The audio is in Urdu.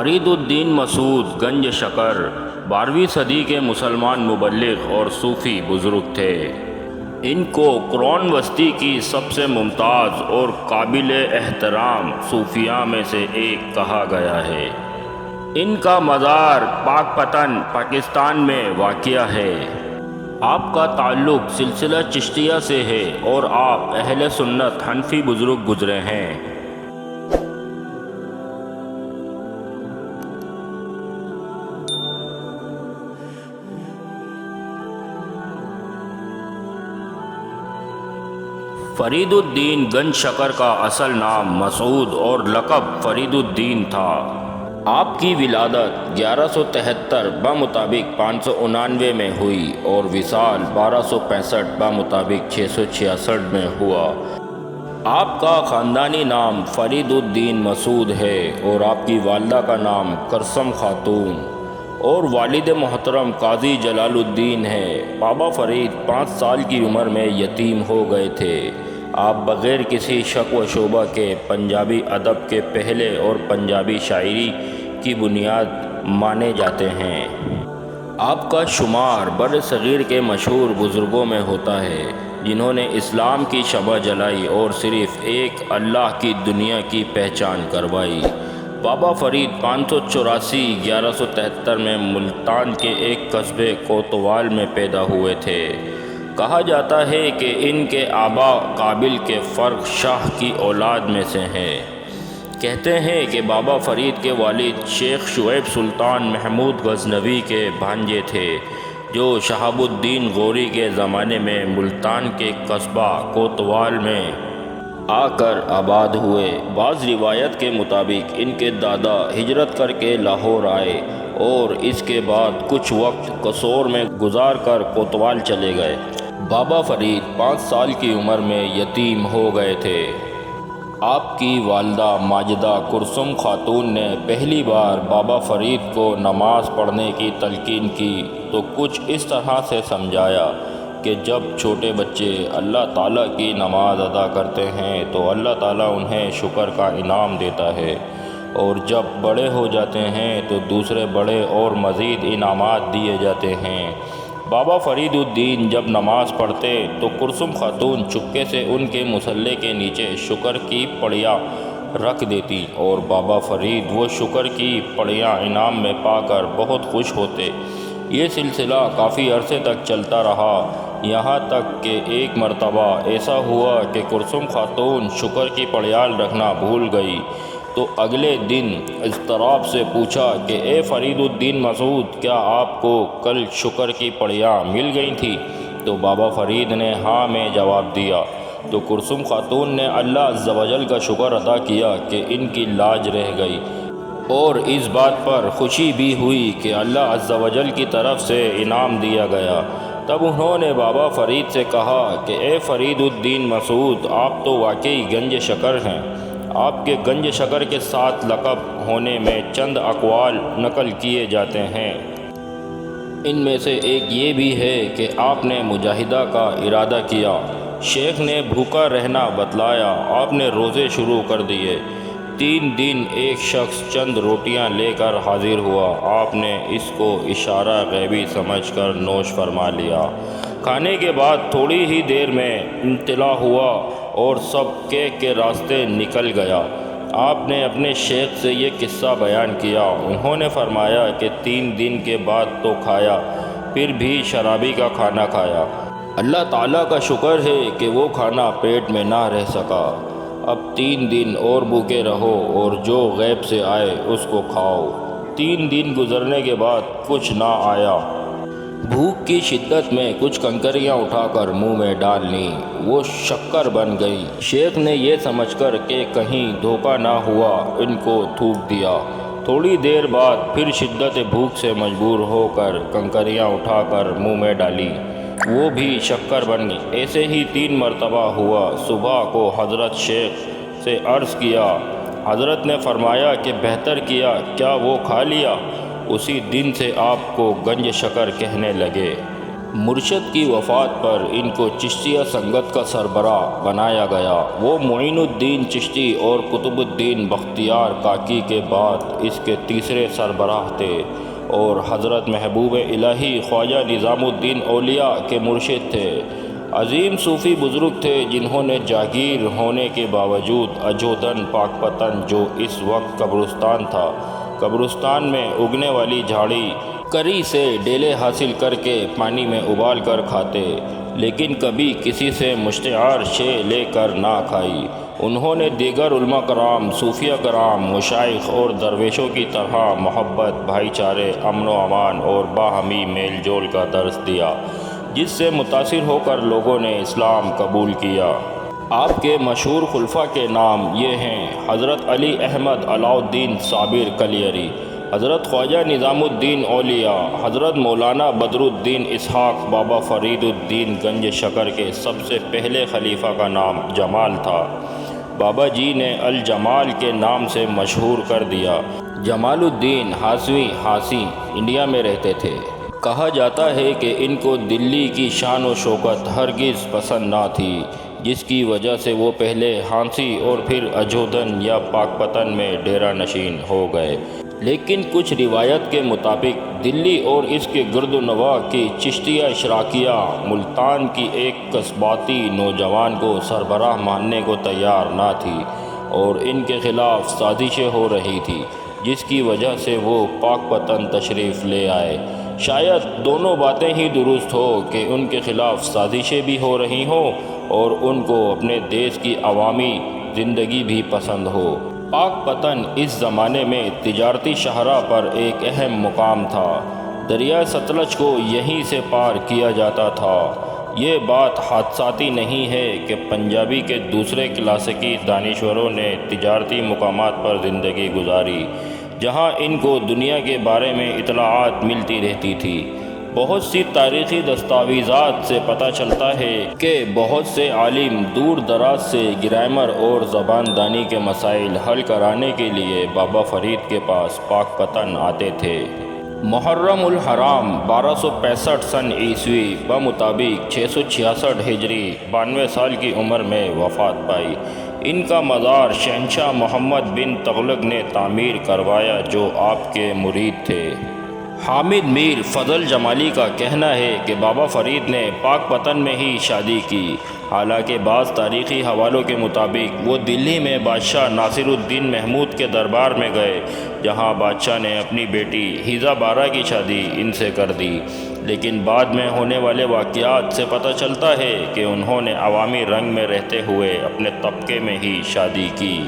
فرید الدین مسعود گنج شکر 12ویں صدی کے مسلمان مبلغ اور صوفی بزرگ تھے۔ ان کو قرون وسطی کی سب سے ممتاز اور قابل احترام صوفیاء میں سے ایک کہا گیا ہے۔ ان کا مزار پاک پتن پاکستان میں واقع ہے۔ آپ کا تعلق سلسلہ چشتیہ سے ہے اور آپ اہل سنت حنفی بزرگ گزرے ہیں۔ فرید الدین گنج شکر کا اصل نام مسعود اور لقب فرید الدین تھا۔ آپ کی ولادت 1173 بمطابق 599 میں ہوئی اور وصال 1265 بمطابق 666 میں ہوا۔ آپ کا خاندانی نام فرید الدین مسعود ہے اور آپ کی والدہ کا نام کرسم خاتون اور والد محترم قاضی جلال الدین ہے۔ بابا فرید 5 سال کی عمر میں یتیم ہو گئے تھے۔ آپ بغیر کسی شک و شبہ کے پنجابی ادب کے پہلے اور پنجابی شاعری کی بنیاد مانے جاتے ہیں۔ آپ کا شمار بر صغیر کے مشہور بزرگوں میں ہوتا ہے جنہوں نے اسلام کی شمع جلائی اور صرف ایک اللہ کی دنیا کی پہچان کروائی۔ بابا فرید 584 1173 میں ملتان کے ایک قصبے کوتوال میں پیدا ہوئے تھے۔ کہا جاتا ہے کہ ان کے آبا قابل کے فرق شاہ کی اولاد میں سے ہیں۔ کہتے ہیں کہ بابا فرید کے والد شیخ شعیب سلطان محمود غزنوی کے بھانجے تھے جو شہاب الدین غوری کے زمانے میں ملتان کے قصبہ کوتوال میں آ کر آباد ہوئے۔ بعض روایت کے مطابق ان کے دادا ہجرت کر کے لاہور آئے اور اس کے بعد کچھ وقت قصور میں گزار کر کوتوال چلے گئے۔ بابا فرید 5 سال کی عمر میں یتیم ہو گئے تھے۔ آپ کی والدہ ماجدہ کرسم خاتون نے پہلی بار بابا فرید کو نماز پڑھنے کی تلقین کی تو کچھ اس طرح سے سمجھایا کہ جب چھوٹے بچے اللہ تعالیٰ کی نماز ادا کرتے ہیں تو اللہ تعالیٰ انہیں شکر کا انعام دیتا ہے، اور جب بڑے ہو جاتے ہیں تو دوسرے بڑے اور مزید انعامات دیے جاتے ہیں۔ بابا فرید الدین جب نماز پڑھتے تو کرسم خاتون چپکے سے ان کے مصلے کے نیچے شکر کی پڑیاں رکھ دیتی اور بابا فرید وہ شکر کی پڑیاں انعام میں پا کر بہت خوش ہوتے۔ یہ سلسلہ کافی عرصے تک چلتا رہا، یہاں تک کہ ایک مرتبہ ایسا ہوا کہ کرسم خاتون شکر کی پڑیال رکھنا بھول گئی تو اگلے دن اضطراب سے پوچھا کہ اے فرید الدین مسعود، کیا آپ کو کل شکر کی پڑیاں مل گئی تھیں؟ تو بابا فرید نے ہاں میں جواب دیا۔ تو کرسم خاتون نے اللہ عز و جل کا شکر ادا کیا کہ ان کی لاج رہ گئی، اور اس بات پر خوشی بھی ہوئی کہ اللہ عز و جل کی طرف سے انعام دیا گیا۔ تب انہوں نے بابا فرید سے کہا کہ اے فرید الدین مسعود، آپ تو واقعی گنج شکر ہیں۔ آپ کے گنج شکر کے ساتھ لقب ہونے میں چند اقوال نقل کیے جاتے ہیں۔ ان میں سے ایک یہ بھی ہے کہ آپ نے مجاہدہ کا ارادہ کیا، شیخ نے بھوکا رہنا بتلایا، آپ نے روزے شروع کر دیے۔ 3 دن ایک شخص چند روٹیاں لے کر حاضر ہوا، آپ نے اس کو اشارہ غیبی سمجھ کر نوش فرما لیا۔ کھانے کے بعد تھوڑی ہی دیر میں انطلاع ہوا اور سب کیک کے راستے نکل گیا۔ آپ نے اپنے شیخ سے یہ قصہ بیان کیا۔ انہوں نے فرمایا کہ 3 دن کے بعد تو کھایا، پھر بھی شرابی کا کھانا کھایا۔ اللہ تعالیٰ کا شکر ہے کہ وہ کھانا پیٹ میں نہ رہ سکا۔ اب 3 دن اور بھوکے رہو اور جو غیب سے آئے اس کو کھاؤ۔ 3 دن گزرنے کے بعد کچھ نہ آیا۔ بھوک کی شدت میں کچھ کنکریاں اٹھا کر منہ میں ڈال لیں، وہ شکر بن گئی۔ شیخ نے یہ سمجھ کر کہ کہیں دھوکہ نہ ہوا ان کو تھوک دیا۔ تھوڑی دیر بعد پھر شدت بھوک سے مجبور ہو کر کنکریاں اٹھا کر منہ میں ڈالی، وہ بھی شکر بن گئی۔ ایسے ہی 3 مرتبہ ہوا۔ صبح کو حضرت شیخ سے عرض کیا، حضرت نے فرمایا کہ بہتر کیا، کیا وہ کھا لیا؟ اسی دن سے آپ کو گنج شکر کہنے لگے۔ مرشد کی وفات پر ان کو چشتیہ سنگت کا سربراہ بنایا گیا۔ وہ معین الدین چشتی اور قطب الدین بختیار کاکی کے بعد اس کے تیسرے سربراہ تھے اور حضرت محبوب الہی خواجہ نظام الدین اولیاء کے مرشد تھے۔ عظیم صوفی بزرگ تھے جنہوں نے جاگیر ہونے کے باوجود اجودھن پاکپتن جو اس وقت قبرستان تھا، قبرستان میں اگنے والی جھاڑی کری سے ڈیلے حاصل کر کے پانی میں ابال کر کھاتے، لیکن کبھی کسی سے مشتعار شے لے کر نہ کھائی۔ انہوں نے دیگر علماء کرام، صوفیہ کرام، مشائخ اور درویشوں کی طرح محبت، بھائی چارے، امن و امان اور باہمی میل جول کا درس دیا، جس سے متاثر ہو کر لوگوں نے اسلام قبول کیا۔ آپ کے مشہور خلفاء کے نام یہ ہیں: حضرت علی احمد علاؤ الدین صابر کلیری، حضرت خواجہ نظام الدین اولیاء، حضرت مولانا بدر الدین اسحاق۔ بابا فرید الدین گنج شکر کے سب سے پہلے خلیفہ کا نام جمال تھا۔ بابا جی نے الجمال کے نام سے مشہور کر دیا۔ جمال الدین ہاسوی انڈیا میں رہتے تھے۔ کہا جاتا ہے کہ ان کو دلی کی شان و شوکت ہرگز پسند نہ تھی، جس کی وجہ سے وہ پہلے ہانسی اور پھر اجودھن یا پاکپتن میں ڈیرہ نشین ہو گئے۔ لیکن کچھ روایت کے مطابق دلی اور اس کے گرد و نواح کی چشتیہ اشراقیہ ملتان کی ایک قصباتی نوجوان کو سربراہ ماننے کو تیار نہ تھی اور ان کے خلاف سازشیں ہو رہی تھی، جس کی وجہ سے وہ پاکپتن تشریف لے آئے۔ شاید دونوں باتیں ہی درست ہو کہ ان کے خلاف سازشیں بھی ہو رہی ہوں اور ان کو اپنے دیش کی عوامی زندگی بھی پسند ہو۔ پاکپتن اس زمانے میں تجارتی شاہراہ پر ایک اہم مقام تھا۔ دریائے ستلج کو یہیں سے پار کیا جاتا تھا۔ یہ بات حادثاتی نہیں ہے کہ پنجابی کے دوسرے کلاسیکی دانشوروں نے تجارتی مقامات پر زندگی گزاری، جہاں ان کو دنیا کے بارے میں اطلاعات ملتی رہتی تھی۔ بہت سی تاریخی دستاویزات سے پتہ چلتا ہے کہ بہت سے عالم دور دراز سے گرامر اور زبان دانی کے مسائل حل کرانے کے لیے بابا فرید کے پاس پاکپتن آتے تھے۔ محرم الحرام 1265 سن عیسوی بمطابق 666 ہجری 92 سال کی عمر میں وفات پائی۔ ان کا مزار شہنشاہ محمد بن تغلق نے تعمیر کروایا، جو آپ کے مرید تھے۔ حامد میر فضل جمالی کا کہنا ہے کہ بابا فرید نے پاکپتن میں ہی شادی کی، حالانکہ بعض تاریخی حوالوں کے مطابق وہ دلی میں بادشاہ ناصر الدین محمود کے دربار میں گئے، جہاں بادشاہ نے اپنی بیٹی حیضہ بارہ کی شادی ان سے کر دی، لیکن بعد میں ہونے والے واقعات سے پتہ چلتا ہے کہ انہوں نے عوامی رنگ میں رہتے ہوئے اپنے طبقے میں ہی شادی کی۔